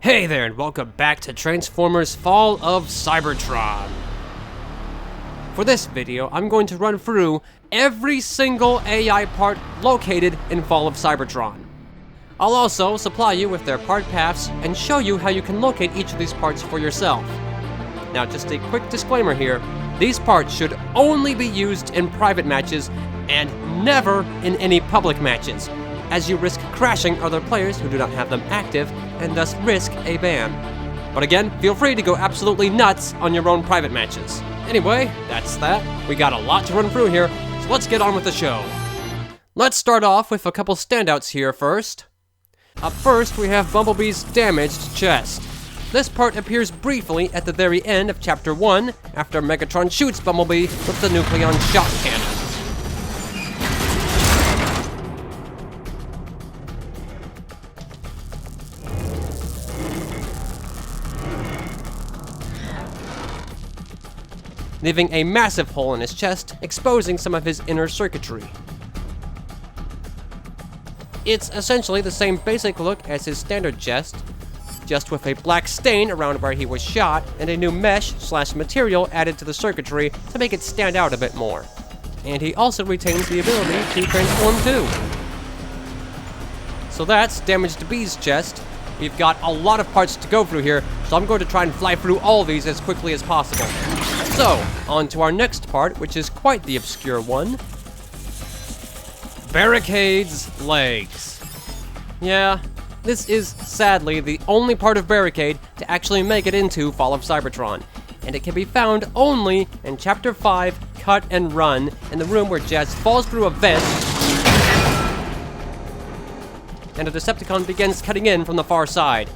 Hey there, and welcome back to Transformers Fall of Cybertron. For this video, I'm going to run through every single AI part located in Fall of Cybertron. I'll also supply you with their part paths and show you how you can locate each of these parts for yourself. Now, just a quick disclaimer here, these parts should only be used in private matches and never in any public matches, as you risk crashing other players who do not have them active and thus risk a ban. But again, feel free to go absolutely nuts on your own private matches. Anyway, that's that. We got a lot to run through here, so let's get on with the show. Let's start off with a couple standouts here first. Up first, we have Bumblebee's damaged chest. This part appears briefly at the very end of Chapter 1, after Megatron shoots Bumblebee with the Nucleon shot cannon. Leaving a massive hole in his chest, exposing some of his inner circuitry. It's essentially the same basic look as his standard chest, just with a black stain around where he was shot, and a new mesh/material added to the circuitry to make it stand out a bit more. And he also retains the ability to transform too. So that's Damaged Bee's chest. We've got a lot of parts to go through here, so I'm going to try and fly through all these as quickly as possible. So, on to our next part, which is quite the obscure one. Barricade's legs. Yeah, this is sadly the only part of Barricade to actually make it into Fall of Cybertron, and it can be found only in Chapter 5, Cut and Run, in the room where Jazz falls through a vent, and a Decepticon begins cutting in from the far side.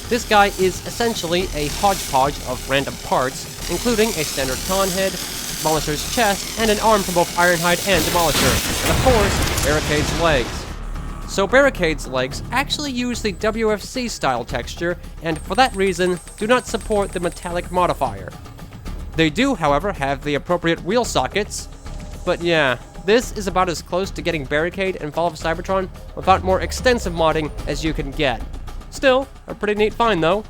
This guy is essentially a hodgepodge of random parts, including a standard con head, Demolisher's chest, and an arm from both Ironhide and Demolisher, and of course, Barricade's legs. So Barricade's legs actually use the WFC style texture, and for that reason, do not support the metallic modifier. They do, however, have the appropriate wheel sockets, but yeah, this is about as close to getting Barricade and Fall of Cybertron without more extensive modding as you can get. Still, a pretty neat find though.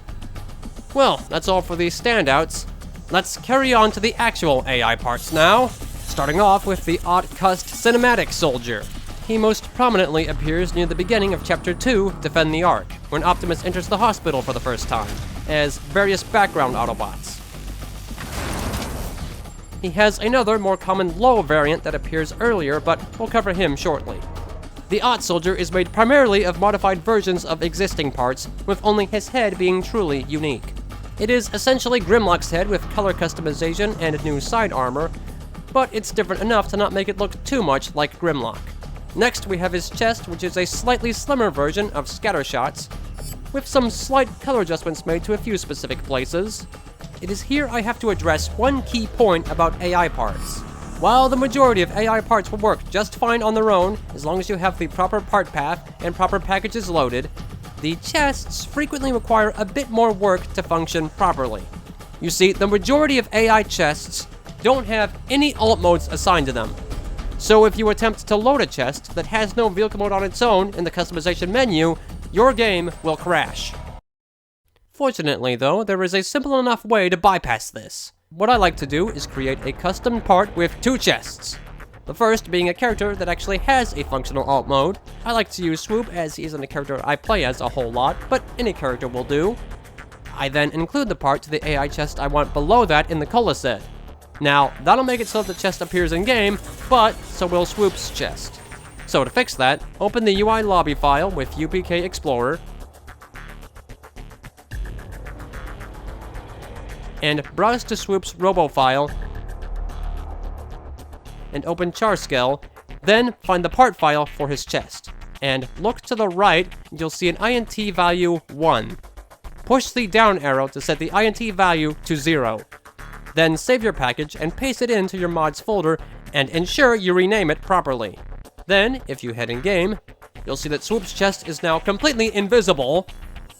Well, that's all for these standouts. Let's carry on to the actual AI parts now, starting off with the AutCust cinematic soldier. He most prominently appears near the beginning of Chapter 2, Defend the Ark, when Optimus enters the hospital for the first time, as various background Autobots. He has another more common low variant that appears earlier, but we'll cover him shortly. The Aut Soldier is made primarily of modified versions of existing parts, with only his head being truly unique. It is essentially Grimlock's head with color customization and new side armor, but it's different enough to not make it look too much like Grimlock. Next, we have his chest, which is a slightly slimmer version of Scattershots, with some slight color adjustments made to a few specific places. It is here I have to address one key point about AI parts. While the majority of AI parts will work just fine on their own, as long as you have the proper part path and proper packages loaded, the chests frequently require a bit more work to function properly. You see, the majority of AI chests don't have any alt modes assigned to them. So if you attempt to load a chest that has no vehicle mode on its own in the customization menu, your game will crash. Fortunately though, there is a simple enough way to bypass this. What I like to do is create a custom part with two chests. The first being a character that actually has a functional alt mode. I like to use Swoop as he isn't a character I play as a whole lot, but any character will do. I then include the part to the AI chest I want below that in the cola set. Now, that'll make it so the chest appears in-game, but so will Swoop's chest. So to fix that, open the UI lobby file with UPK Explorer, and browse to Swoop's robo file, and open CharSkel, then find the part file for his chest. And look to the right, you'll see an INT value 1. Push the down arrow to set the INT value to 0. Then save your package and paste it into your mods folder, and ensure you rename it properly. Then, if you head in game, you'll see that Swoop's chest is now completely invisible,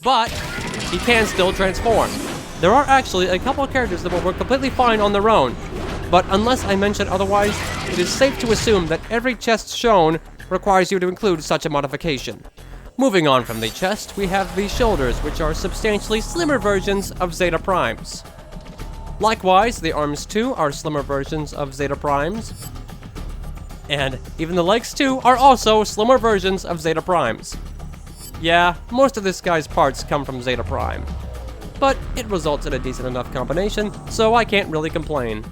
but he can still transform. There are actually a couple of characters that will work completely fine on their own, but unless I mention otherwise, it is safe to assume that every chest shown requires you to include such a modification. Moving on from the chest, we have the shoulders, which are substantially slimmer versions of Zeta Primes. Likewise, the arms too are slimmer versions of Zeta Primes. And even the legs too are also slimmer versions of Zeta Primes. Yeah, most of this guy's parts come from Zeta Prime. But it results in a decent enough combination, so I can't really complain.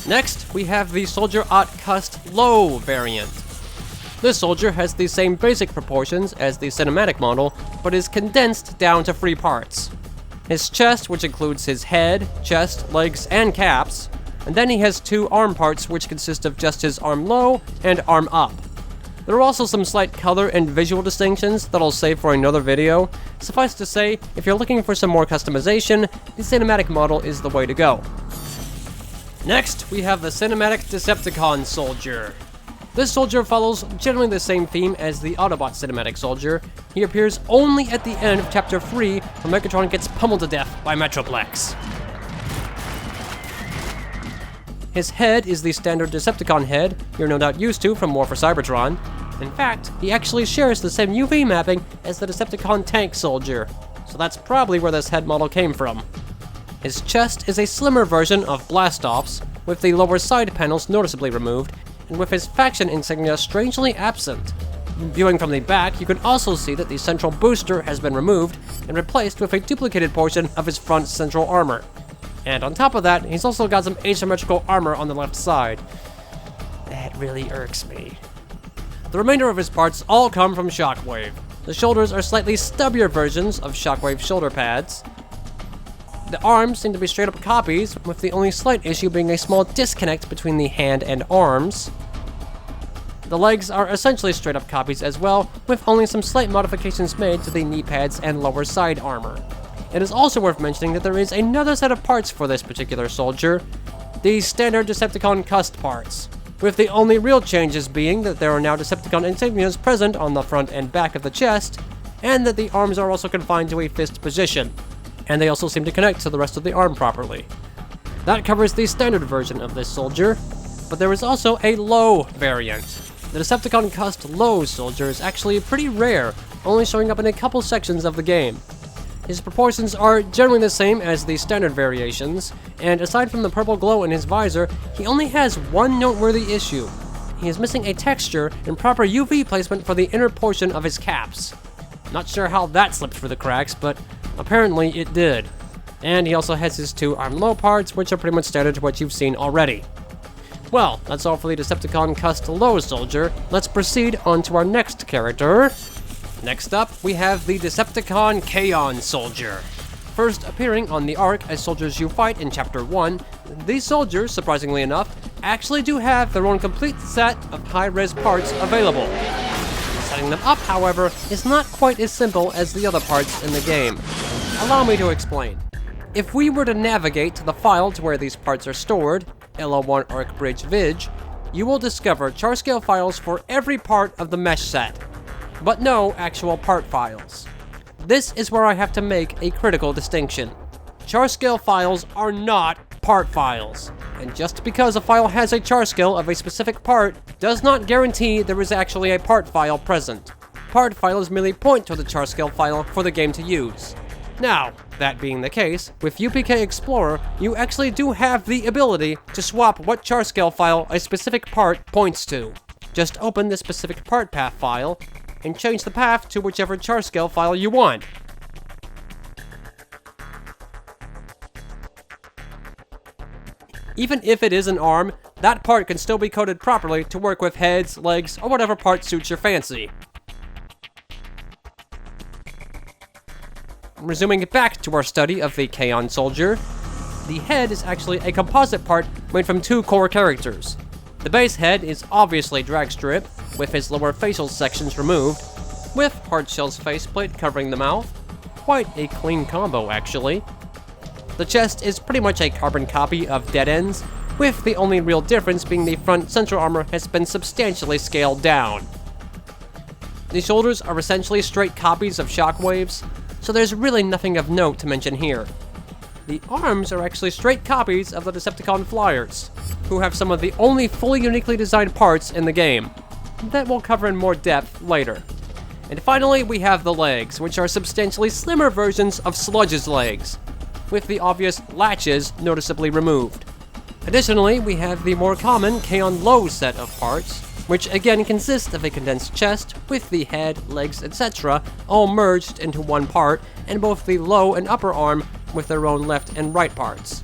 Next, we have the SoldierAutCustLo variant. This soldier has the same basic proportions as the cinematic model, but is condensed down to 3 parts. His chest, which includes his head, chest, legs, and caps, and then he has 2 arm parts which consist of just his arm low and arm up. There are also some slight color and visual distinctions that I'll save for another video. Suffice to say, if you're looking for some more customization, the cinematic model is the way to go. Next, we have the Cinematic Decepticon Soldier. This soldier follows generally the same theme as the Autobot Cinematic Soldier. He appears only at the end of Chapter 3, when Megatron gets pummeled to death by Metroplex. His head is the standard Decepticon head you're no doubt used to from War for Cybertron. In fact, he actually shares the same UV mapping as the Decepticon Tank Soldier, so that's probably where this head model came from. His chest is a slimmer version of Blastoff's, with the lower side panels noticeably removed, and with his faction insignia strangely absent. Viewing from the back, you can also see that the central booster has been removed and replaced with a duplicated portion of his front central armor. And on top of that, he's also got some asymmetrical armor on the left side. That really irks me. The remainder of his parts all come from Shockwave. The shoulders are slightly stubbier versions of Shockwave shoulder pads. The arms seem to be straight up copies, with the only slight issue being a small disconnect between the hand and arms. The legs are essentially straight up copies as well, with only some slight modifications made to the knee pads and lower side armor. It is also worth mentioning that there is another set of parts for this particular soldier, the standard Decepticon Cust parts, with the only real changes being that there are now Decepticon insignias present on the front and back of the chest, and that the arms are also confined to a fist position, and they also seem to connect to the rest of the arm properly. That covers the standard version of this soldier, but there is also a low variant. The Decepticon CustLo soldier is actually pretty rare, only showing up in a couple sections of the game. His proportions are generally the same as the standard variations, and aside from the purple glow in his visor, he only has one noteworthy issue. He is missing a texture and proper UV placement for the inner portion of his caps. Not sure how that slipped through the cracks, but apparently it did. And he also has his 2 arm low parts, which are pretty much standard to what you've seen already. Well, that's all for the Decepticon CustLo soldier. Let's proceed on to our next character. Next up, we have the SoldierKaon soldier. First appearing on the arc as soldiers you fight in Chapter 1, these soldiers, surprisingly enough, actually do have their own complete set of high-res parts available. Setting them up, however, is not quite as simple as the other parts in the game. Allow me to explain. If we were to navigate to the file to where these parts are stored, LO1 Arc Bridge Vig, you will discover CharSkel files for every part of the mesh set, but no actual part files. This is where I have to make a critical distinction. CharSkel files are not part files, and just because a file has a CharSkel of a specific part does not guarantee there is actually a part file present. Part files merely point to the CharSkel file for the game to use. Now, that being the case, with UPK Explorer, you actually do have the ability to swap what CharSkel file a specific part points to. Just open the specific part path file, and change the path to whichever CharSkel file you want. Even if it is an arm, that part can still be coded properly to work with heads, legs, or whatever part suits your fancy. Resuming back to our study of the Kaon soldier, the head is actually a composite part made from 2 core characters. The base head is obviously drag strip, with his lower facial sections removed, with Hardshell's faceplate covering the mouth. Quite a clean combo, actually. The chest is pretty much a carbon copy of Dead End's, with the only real difference being the front central armor has been substantially scaled down. The shoulders are essentially straight copies of Shockwave's, so there's really nothing of note to mention here. The arms are actually straight copies of the Decepticon Flyers, who have some of the only fully uniquely designed parts in the game. That we'll cover in more depth later. And finally, we have the legs, which are substantially slimmer versions of Sludge's legs, with the obvious latches noticeably removed. Additionally, we have the more common KaonLo set of parts, which again consists of a condensed chest with the head, legs, etc. all merged into one part, and both the low and upper arm with their own left and right parts.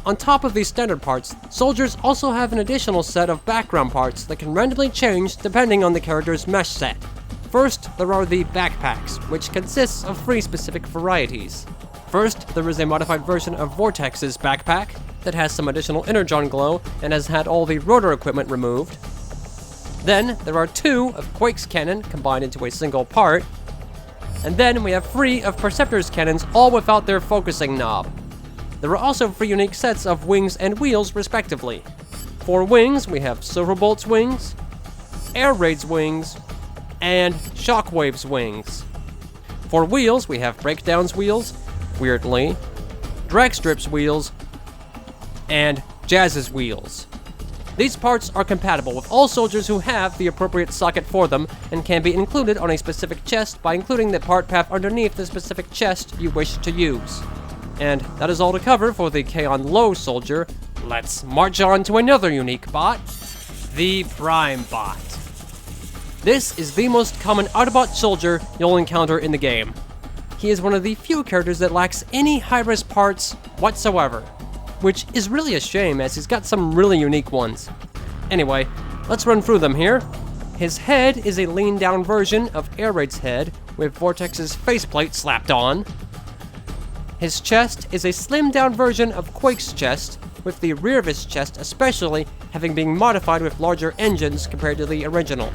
On top of these standard parts, soldiers also have an additional set of background parts that can randomly change depending on the character's mesh set. First, there are the backpacks, which consists of 3 specific varieties. First, there is a modified version of Vortex's backpack that has some additional energon glow and has had all the rotor equipment removed. Then, there are 2 of Quake's cannon combined into a single part. And then we have 3 of Perceptor's cannons, all without their focusing knob. There are also 3 unique sets of wings and wheels, respectively. For wings, we have Silverbolt's wings, Air Raid's wings, and Shockwave's wings. For wheels, we have Breakdown's wheels, weirdly, Dragstrip's wheels, and Jazz's wheels. These parts are compatible with all soldiers who have the appropriate socket for them, and can be included on a specific chest by including the part path underneath the specific chest you wish to use. And that is all to cover for the KaonLo soldier. Let's march on to another unique bot, the PrimeBot. This is the most common Autobot soldier you'll encounter in the game. He is one of the few characters that lacks any high-res parts whatsoever, which is really a shame as he's got some really unique ones. Anyway, let's run through them here. His head is a lean-down version of Air Raid's head with Vortex's faceplate slapped on. His chest is a slimmed-down version of Quake's chest, with the rear of his chest especially having been modified with larger engines compared to the original.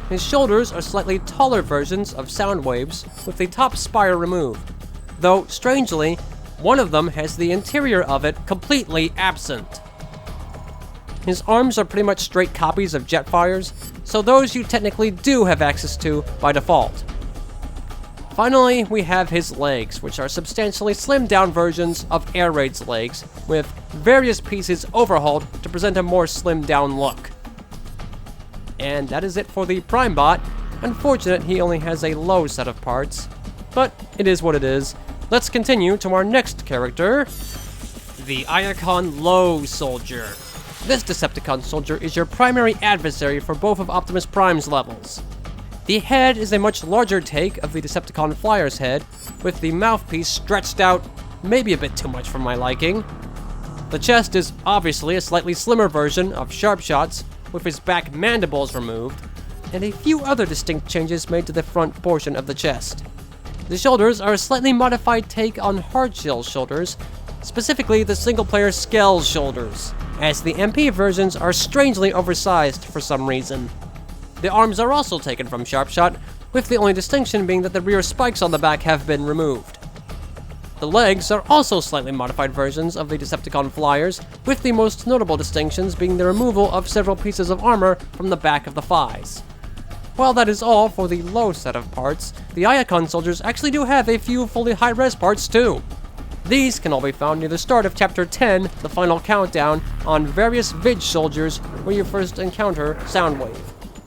His shoulders are slightly taller versions of Soundwave's, with the top spire removed, though, strangely, one of them has the interior of it completely absent. His arms are pretty much straight copies of Jetfire's, so those you technically do have access to by default. Finally, we have his legs, which are substantially slimmed-down versions of Air Raid's legs, with various pieces overhauled to present a more slimmed-down look. And that is it for the PrimeBot. Unfortunate he only has a low set of parts, but it is what it is. Let's continue to our next character, the EngineerAutLo soldier. This Decepticon soldier is your primary adversary for both of Optimus Prime's levels. The head is a much larger take of the Decepticon Flyer's head, with the mouthpiece stretched out maybe a bit too much for my liking. The chest is obviously a slightly slimmer version of Sharpshot's, with his back mandibles removed, and a few other distinct changes made to the front portion of the chest. The shoulders are a slightly modified take on Hardshell's shoulders, specifically the single-player Skell's shoulders, as the MP versions are strangely oversized for some reason. The arms are also taken from Sharpshot, with the only distinction being that the rear spikes on the back have been removed. The legs are also slightly modified versions of the Decepticon Flyers, with the most notable distinctions being the removal of several pieces of armor from the back of the thighs. While that is all for the low set of parts, the Iacon soldiers actually do have a few fully high-res parts too. These can all be found near the start of Chapter 10, the final countdown, on various Vidge soldiers where you first encounter Soundwave.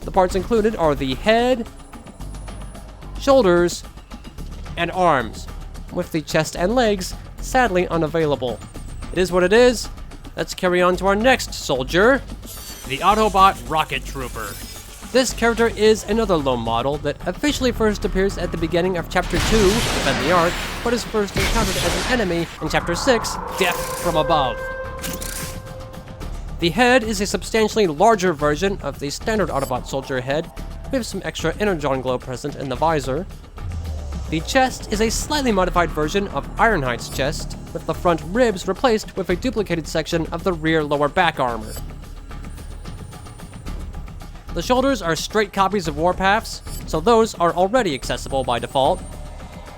The parts included are the head, shoulders, and arms, with the chest and legs sadly unavailable. It is what it is. Let's carry on to our next soldier, the Autobot Rocket Trooper. This character is another low model that officially first appears at the beginning of Chapter 2, Defend the Ark, but is first encountered as an enemy in Chapter 6, Death from Above. The head is a substantially larger version of the standard Autobot soldier head, with some extra energon glow present in the visor. The chest is a slightly modified version of Ironhide's chest, with the front ribs replaced with a duplicated section of the rear lower back armor. The shoulders are straight copies of Warpath's, so those are already accessible by default.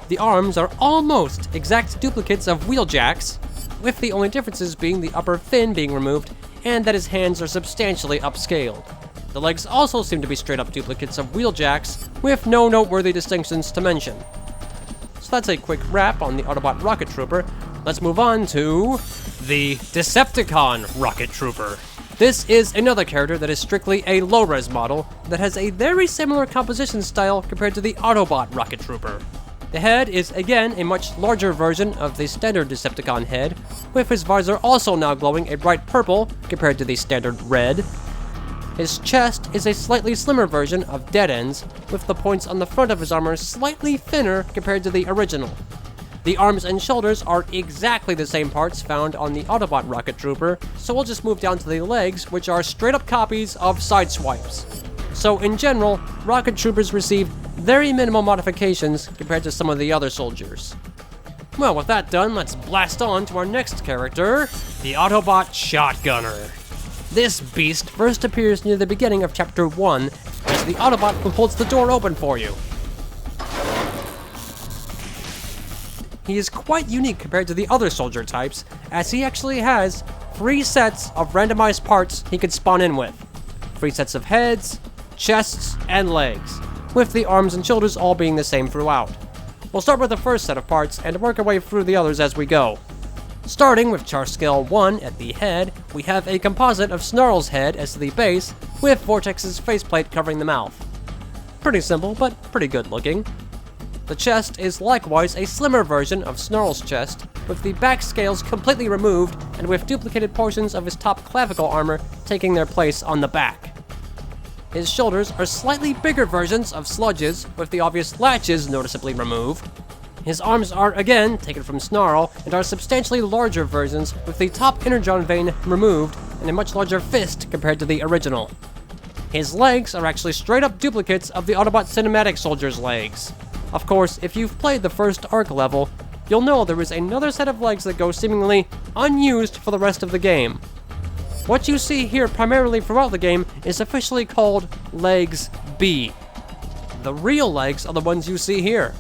The arms are almost exact duplicates of Wheeljack's, with the only differences being the upper fin being removed and that his hands are substantially upscaled. The legs also seem to be straight-up duplicates of Wheeljack's, with no noteworthy distinctions to mention. So that's a quick wrap on the Autobot Rocket Trooper. Let's move on to the Decepticon Rocket Trooper. This is another character that is strictly a low-res model that has a very similar composition style compared to the Autobot Rocket Trooper. The head is again a much larger version of the standard Decepticon head, with his visor also now glowing a bright purple compared to the standard red. His chest is a slightly slimmer version of Dead End's, with the points on the front of his armor slightly thinner compared to the original. The arms and shoulders are exactly the same parts found on the Autobot Rocket Trooper, so we'll just move down to the legs, which are straight-up copies of Sideswipes. So in general, Rocket Troopers receive very minimal modifications compared to some of the other soldiers. Well, with that done, let's blast on to our next character, the Autobot Shotgunner. This beast first appears near the beginning of Chapter 1 as the Autobot who holds the door open for you. He is quite unique compared to the other soldier types, as he actually has 3 sets of randomized parts he can spawn in with. 3 sets of heads, chests, and legs, with the arms and shoulders all being the same throughout. We'll start with the first set of parts and work our way through the others as we go. Starting with CharSkel 1 at the head, we have a composite of Snarl's head as the base, with Vortex's faceplate covering the mouth. Pretty simple, but pretty good looking. The chest is likewise a slimmer version of Snarl's chest, with the back scales completely removed and with duplicated portions of his top clavicle armor taking their place on the back. His shoulders are slightly bigger versions of Sludge's, with the obvious latches noticeably removed. His arms are again taken from Snarl and are substantially larger versions, with the top energon vein removed and a much larger fist compared to the original. His legs are actually straight-up duplicates of the Autobot Cinematic Soldier's legs. Of course, if you've played the first Arc level, you'll know there is another set of legs that go seemingly unused for the rest of the game. What you see here primarily throughout the game is officially called Legs B. The real legs are the ones you see here.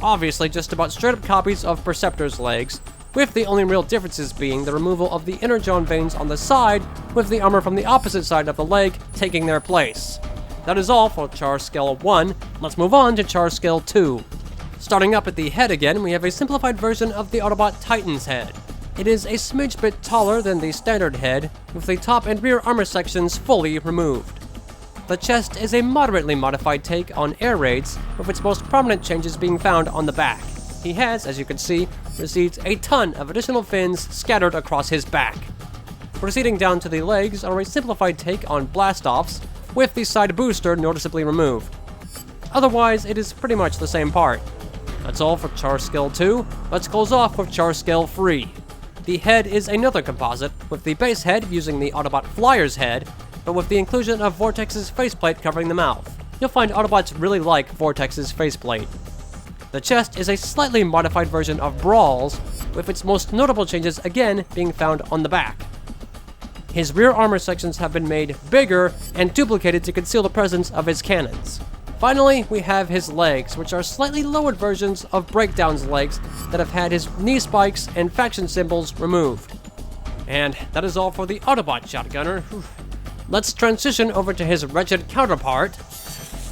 Obviously just about straight-up copies of Perceptor's legs, with the only real differences being the removal of the energon veins on the side, with the armor from the opposite side of the leg taking their place. That is all for CharSkel 1, let's move on to CharSkel 2. Starting up at the head again, we have a simplified version of the Autobot Titan's head. It is a smidge bit taller than the standard head, with the top and rear armor sections fully removed. The chest is a moderately modified take on air raids, with its most prominent changes being found on the back. He has, as you can see, received a ton of additional fins scattered across his back. Proceeding down to the legs are a simplified take on blast-offs, with the side booster noticeably removed. Otherwise, it is pretty much the same part. That's all for CharSkel 2. Let's close off with CharSkel 3. The head is another composite, with the base head using the Autobot Flyer's head, but with the inclusion of Vortex's faceplate covering the mouth. You'll find Autobots really like Vortex's faceplate. The chest is a slightly modified version of Brawl's, with its most notable changes again being found on the back. His rear armor sections have been made bigger and duplicated to conceal the presence of his cannons. Finally, we have his legs, which are slightly lowered versions of Breakdown's legs that have had his knee spikes and faction symbols removed. And that is all for the Autobot Shotgunner. Let's transition over to his wretched counterpart,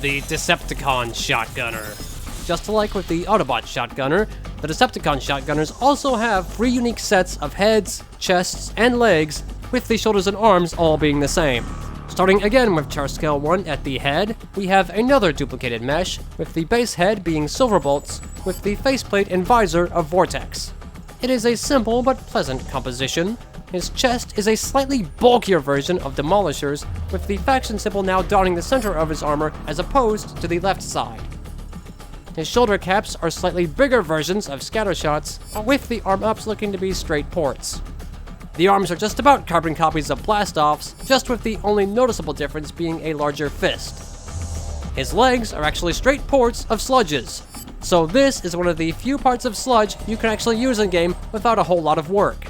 the Decepticon Shotgunner. Just like with the Autobot Shotgunner, the Decepticon Shotgunners also have 3 unique sets of heads, chests, and legs, with the shoulders and arms all being the same. Starting again with CharSkel 1 at the head, we have another duplicated mesh, with the base head being Silverbolt's, with the faceplate and visor of Vortex. It is a simple but pleasant composition. His chest is a slightly bulkier version of Demolisher's, with the faction symbol now dotting the center of his armor as opposed to the left side. His shoulder caps are slightly bigger versions of Scattershots, with the arm ups looking to be straight ports. The arms are just about carbon copies of Blast-Offs, just with the only noticeable difference being a larger fist. His legs are actually straight ports of Sludge's, so this is one of the few parts of Sludge you can actually use in-game without a whole lot of work.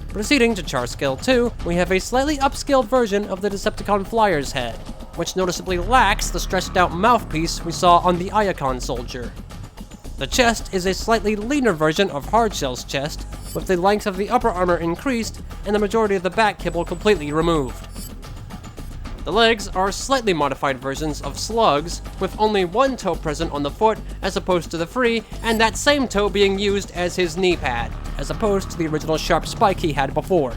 Proceeding to CharSkel 2, we have a slightly upscaled version of the Decepticon Flyer's head, which noticeably lacks the stretched out mouthpiece we saw on the Iacon soldier. The chest is a slightly leaner version of Hardshell's chest, with the length of the upper armor increased and the majority of the back kibble completely removed. The legs are slightly modified versions of Slug's, with only 1 toe present on the foot as opposed to the 3, and that same toe being used as his knee pad, as opposed to the original sharp spike he had before.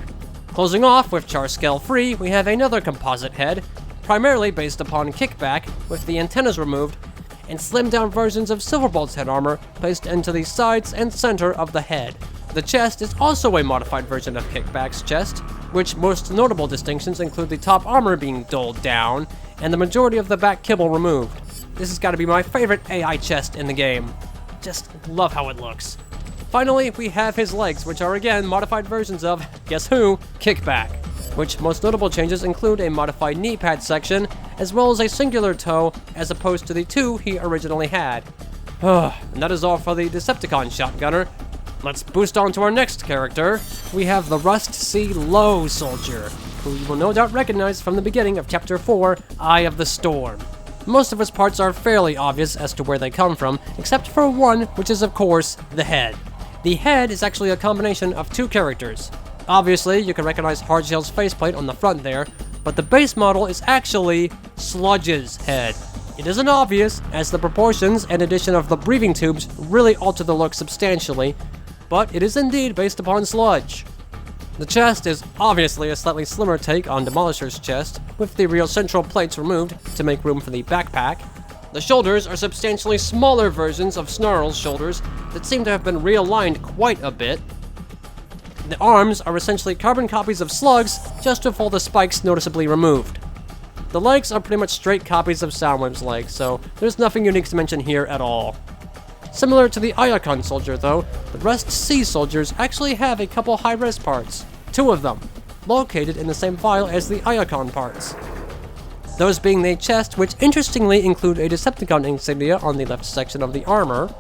Closing off with CharSkel free, we have another composite head, primarily based upon kickback, with the antennas removed, and slimmed down versions of Silverbolt's head armor placed into the sides and center of the head. The chest is also a modified version of Kickback's chest, which most notable distinctions include the top armor being dulled down, and the majority of the back kibble removed. This has got to be my favorite AI chest in the game. Just love how it looks. Finally, we have his legs, which are again modified versions of, guess who, Kickback, which most notable changes include a modified knee pad section, as well as a singular toe, as opposed to the two he originally had. And that is all for the Decepticon Shotgunner. Let's boost on to our next character. We have the RustSeaLo soldier, who you will no doubt recognize from the beginning of Chapter 4, Eye of the Storm. Most of his parts are fairly obvious as to where they come from, except for one, which is of course, the head. The head is actually a combination of two characters. Obviously, you can recognize Hardshell's faceplate on the front there, but the base model is actually Sludge's head. It isn't obvious, as the proportions and addition of the breathing tubes really alter the look substantially, but it is indeed based upon Sludge. The chest is obviously a slightly slimmer take on Demolisher's chest, with the real central plates removed to make room for the backpack. The shoulders are substantially smaller versions of Snarl's shoulders that seem to have been realigned quite a bit. The arms are essentially carbon copies of Slug's, just with all the spikes noticeably removed. The legs are pretty much straight copies of Soundwave's legs, so there's nothing unique to mention here at all. Similar to the Iacon soldier though, the RustSea soldiers actually have a couple high-res parts, two of them, located in the same file as the Iacon parts. Those being the chest, which interestingly include a Decepticon insignia on the left section of the armor,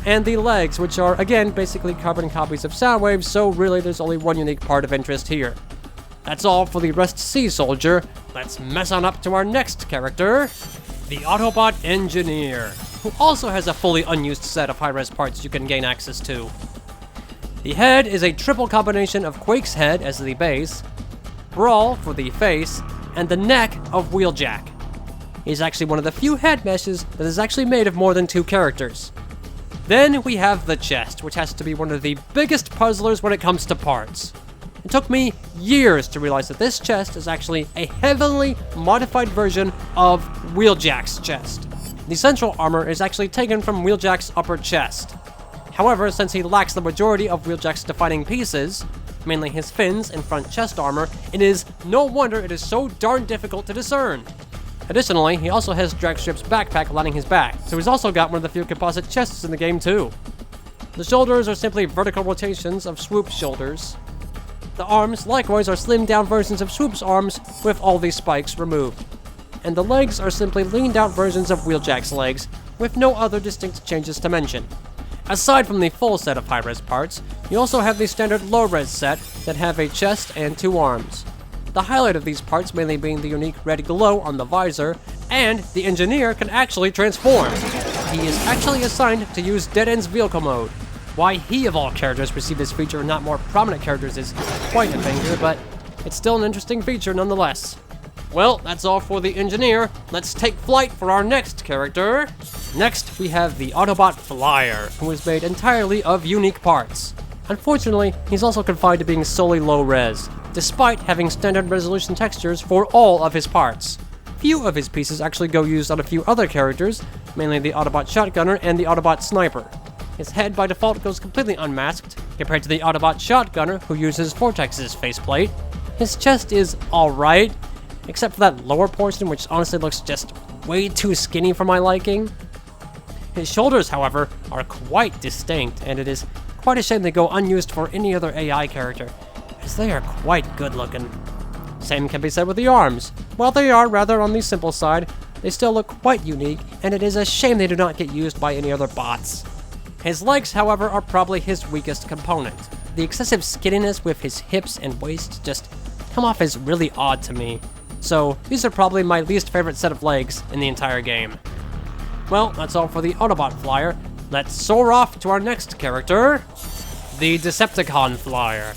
and the legs, which are again basically carbon copies of Soundwave, so really there's only one unique part of interest here. That's all for the RustSea soldier. Let's mess on up to our next character, the Autobot Engineer, who also has a fully unused set of high-res parts you can gain access to. The head is a triple combination of Quake's head as the base, Brawl for the face, and the neck of Wheeljack. He's actually one of the few head meshes that is actually made of more than two characters. Then we have the chest, which has to be one of the biggest puzzlers when it comes to parts. It took me years to realize that this chest is actually a heavily modified version of Wheeljack's chest. The central armor is actually taken from Wheeljack's upper chest. However, since he lacks the majority of Wheeljack's defining pieces, mainly his fins and front chest armor, it is no wonder it is so darn difficult to discern. Additionally, he also has Dragstrip's backpack lining his back, so he's also got one of the few composite chests in the game too. The shoulders are simply vertical rotations of Swoop's shoulders. The arms, likewise, are slimmed down versions of Swoop's arms with all these spikes removed. And the legs are simply leaned out versions of Wheeljack's legs, with no other distinct changes to mention. Aside from the full set of high-res parts, you also have the standard low-res set that have a chest and two arms. The highlight of these parts mainly being the unique red glow on the visor, and the engineer can actually transform. He is actually assigned to use Dead End's vehicle mode. Why he of all characters received this feature and not more prominent characters is quite a thing here, but it's still an interesting feature nonetheless. Well, that's all for the engineer. Let's take flight for our next character. Next, we have the Autobot Flyer, who is made entirely of unique parts. Unfortunately, he's also confined to being solely low-res, despite having standard resolution textures for all of his parts. Few of his pieces actually go used on a few other characters, mainly the Autobot Shotgunner and the Autobot Sniper. His head by default goes completely unmasked, compared to the Autobot Shotgunner, who uses Vortex's faceplate. His chest is alright, except for that lower portion, which honestly looks just way too skinny for my liking. His shoulders, however, are quite distinct, and it is quite a shame they go unused for any other AI character, as they are quite good looking. Same can be said with the arms. While they are rather on the simple side, they still look quite unique, and it is a shame they do not get used by any other bots. His legs, however, are probably his weakest component. The excessive skinniness with his hips and waist just come off as really odd to me. So, these are probably my least favorite set of legs in the entire game. Well, that's all for the Autobot Flyer. Let's soar off to our next character, the Decepticon Flyer.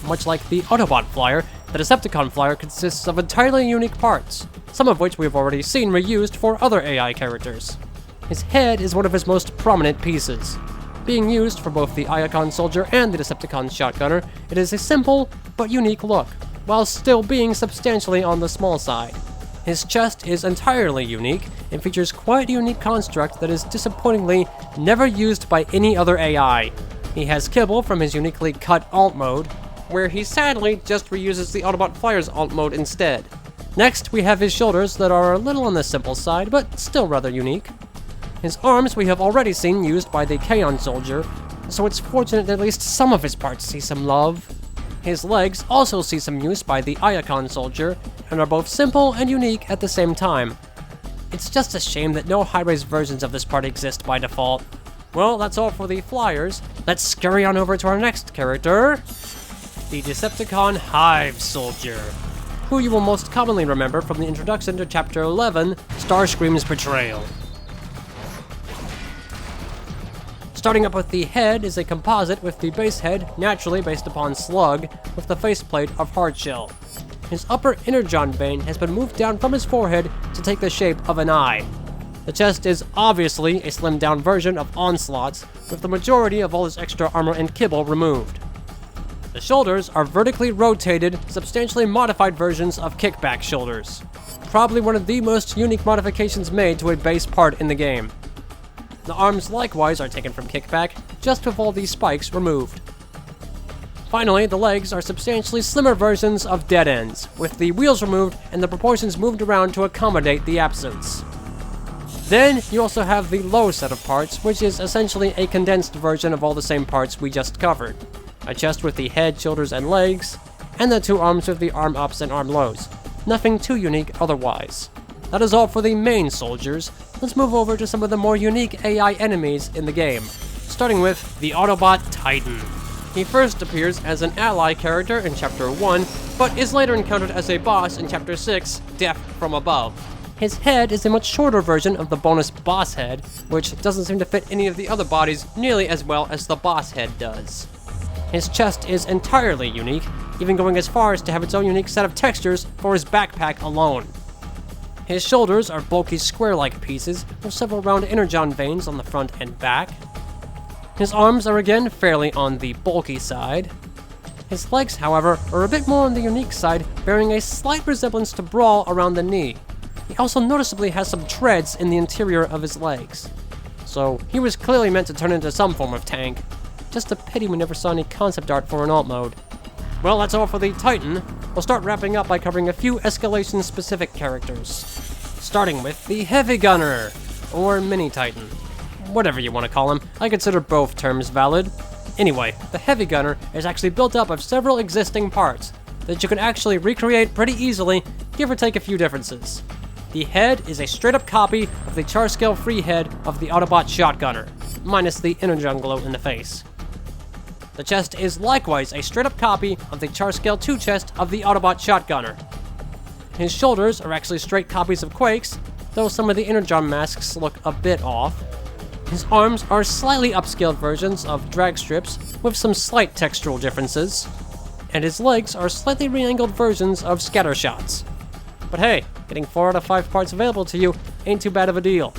Much like the Autobot Flyer, the Decepticon Flyer consists of entirely unique parts, some of which we've already seen reused for other AI characters. His head is one of his most prominent pieces. Being used for both the Iacon soldier and the Decepticon shotgunner, it is a simple but unique look, while still being substantially on the small side. His chest is entirely unique and features quite a unique construct that is disappointingly never used by any other AI. He has kibble from his uniquely cut alt mode, where he sadly just reuses the Autobot Flyer's alt mode instead. Next, we have his shoulders that are a little on the simple side, but still rather unique. His arms we have already seen used by the Kaon soldier, so it's fortunate that at least some of his parts see some love. His legs also see some use by the Iacon soldier, and are both simple and unique at the same time. It's just a shame that no high-res versions of this part exist by default. Well, that's all for the Flyers. Let's scurry on over to our next character, the Decepticon Hive soldier, who you will most commonly remember from the introduction to Chapter 11, Starscream's Betrayal. Starting up with the head is a composite with the base head naturally based upon Slug with the faceplate of Hardshell. His upper energon vein has been moved down from his forehead to take the shape of an eye. The chest is obviously a slimmed down version of Onslaught's, with the majority of all his extra armor and kibble removed. The shoulders are vertically rotated, substantially modified versions of kickback shoulders. Probably one of the most unique modifications made to a base part in the game. The arms likewise are taken from kickback, just with all these spikes removed. Finally, the legs are substantially slimmer versions of dead ends, with the wheels removed and the proportions moved around to accommodate the absence. Then, you also have the low set of parts, which is essentially a condensed version of all the same parts we just covered. A chest with the head, shoulders, and legs, and the two arms with the arm ups and arm lows. Nothing too unique otherwise. That is all for the main soldiers. Let's move over to some of the more unique AI enemies in the game, starting with the Autobot Titan. He first appears as an ally character in Chapter 1, but is later encountered as a boss in Chapter 6, Death from Above. His head is a much shorter version of the bonus boss head, which doesn't seem to fit any of the other bodies nearly as well as the boss head does. His chest is entirely unique, even going as far as to have its own unique set of textures for his backpack alone. His shoulders are bulky square-like pieces with several round energon veins on the front and back. His arms are again fairly on the bulky side. His legs, however, are a bit more on the unique side, bearing a slight resemblance to Brawl around the knee. He also noticeably has some treads in the interior of his legs. So he was clearly meant to turn into some form of tank. Just a pity we never saw any concept art for an alt mode. Well, that's all for the Titan. We'll start wrapping up by covering a few escalation-specific characters. Starting with the Heavy Gunner, or MiniTitan. Whatever you want to call him, I consider both terms valid. Anyway, the Heavy Gunner is actually built up of several existing parts that you can actually recreate pretty easily, give or take a few differences. The head is a straight-up copy of the CharSkel free head of the Autobot Shotgunner, minus the energon glow in the face. The chest is likewise a straight-up copy of the CharSkel 2 chest of the Autobot Shotgunner. His shoulders are actually straight copies of Quake's, though some of the energon masks look a bit off. His arms are slightly upscaled versions of drag strips with some slight textural differences, and his legs are slightly re-angled versions of scatter shots. But hey, getting 4 out of 5 parts available to you ain't too bad of a deal.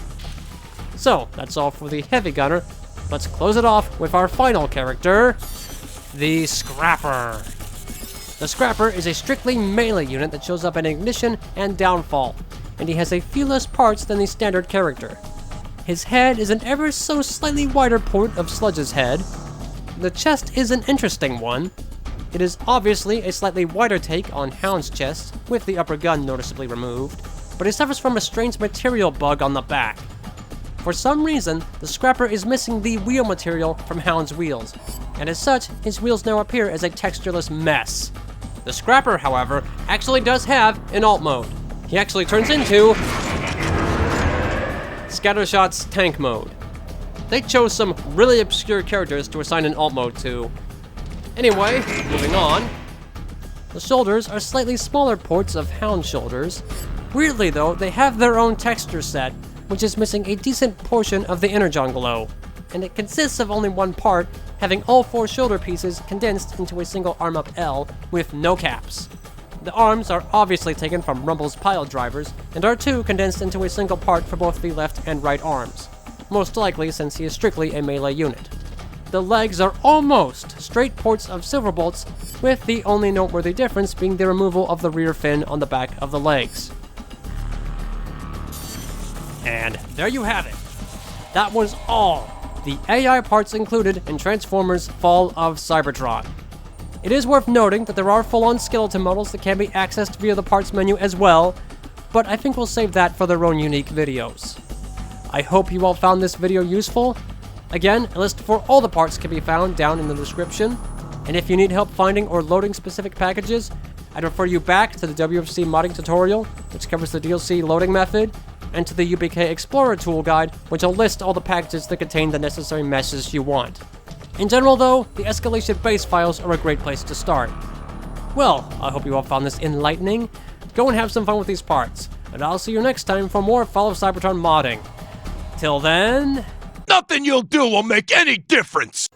So, that's all for the Heavy Gunner. Let's close it off with our final character, the Scrapper. The Scrapper is a strictly melee unit that shows up in Ignition and Downfall, and he has a few less parts than the standard character. His head is an ever so slightly wider port of Sludge's head. The chest is an interesting one. It is obviously a slightly wider take on Hound's chest, with the upper gun noticeably removed, but he suffers from a strange material bug on the back. For some reason, the Scrapper is missing the wheel material from Hound's wheels, and as such, his wheels now appear as a textureless mess. The Scrapper, however, actually does have an alt mode. He actually turns into Scattershot's tank mode. They chose some really obscure characters to assign an alt mode to. Anyway, moving on. The shoulders are slightly smaller ports of Hound shoulders. Weirdly though, they have their own texture set, which is missing a decent portion of the energon glow, and it consists of only one part, having all 4 shoulder pieces condensed into a single arm-up L with no caps. The arms are obviously taken from Rumble's pile drivers, and are too condensed into a single part for both the left and right arms, most likely since he is strictly a melee unit. the legs are almost straight ports of Silverbolts, with the only noteworthy difference being the removal of the rear fin on the back of the legs. And there you have it. That was all the AI parts included in Transformers Fall of Cybertron. It is worth noting that there are full-on skeleton models that can be accessed via the parts menu as well, but I think we'll save that for their own unique videos. I hope you all found this video useful. Again, a list for all the parts can be found down in the description, and if you need help finding or loading specific packages, I'd refer you back to the WFC modding tutorial, which covers the DLC loading method, and to the UBK Explorer tool guide, which will list all the packages that contain the necessary meshes you want. In general though, the escalation base files are a great place to start. Well, I hope you all found this enlightening. Go and have some fun with these parts, and I'll see you next time for more Fall of Cybertron modding. Till then... Nothing you'll do will make any difference!